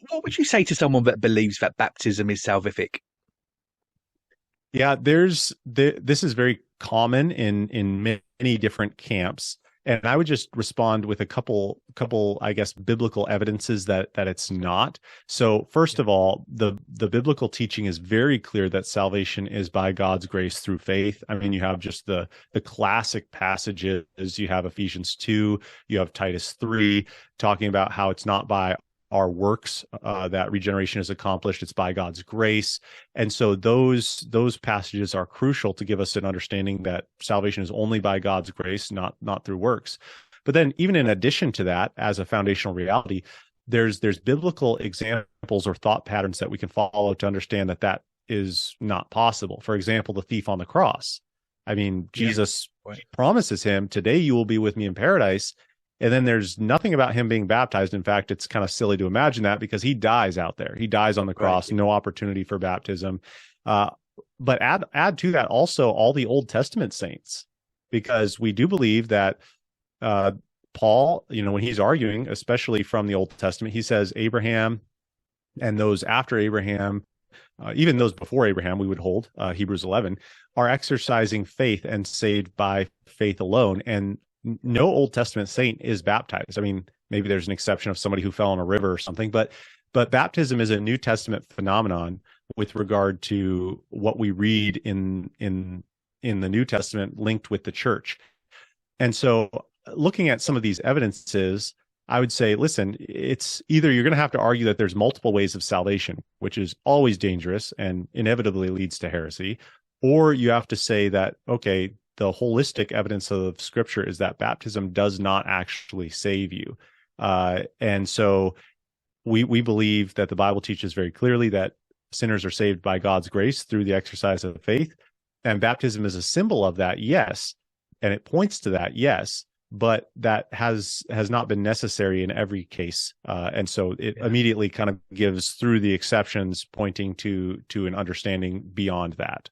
What would you say to someone that believes that baptism is salvific? Yeah, this is very common in many different camps. And I would just respond with a couple, I guess, biblical evidences that it's not. So first of all, the biblical teaching is very clear that salvation is by God's grace through faith. I mean, you have just the classic passages. You have Ephesians 2, you have Titus 3, talking about how it's not by our works that regeneration is accomplished. It's by God's grace. And so those passages are crucial to give us an understanding that salvation is only by God's grace, not through works. But then even in addition to that, as a foundational reality, there's biblical examples or thought patterns that we can follow to understand that is not possible. For example, the thief on the cross. I mean, Yeah. Jesus Right. promises him, today you will be with me in paradise. And then there's nothing about him being baptized. In fact, it's kind of silly to imagine that because he dies out there. He dies on the Right. cross, no opportunity for baptism. Uh, but add to that also all the Old Testament saints, because we do believe that Paul, when he's arguing, especially from the Old Testament, he says Abraham and those after Abraham, even those before Abraham, we would hold Hebrews 11, are exercising faith and saved by faith alone. And no Old Testament saint is baptized. I mean, maybe there's an exception of somebody who fell in a river or something, but baptism is a New Testament phenomenon with regard to what we read in the New Testament linked with the church. And so looking at some of these evidences, I would say, listen, it's either you're going to have to argue that there's multiple ways of salvation, which is always dangerous and inevitably leads to heresy, or you have to say that, okay, the holistic evidence of Scripture is that baptism does not actually save you. And so we believe that the Bible teaches very clearly that sinners are saved by God's grace through the exercise of faith. And baptism is a symbol of that, yes. And it points to that, yes. But that has not been necessary in every case. And so it immediately kind of gives, through the exceptions, pointing to an understanding beyond that.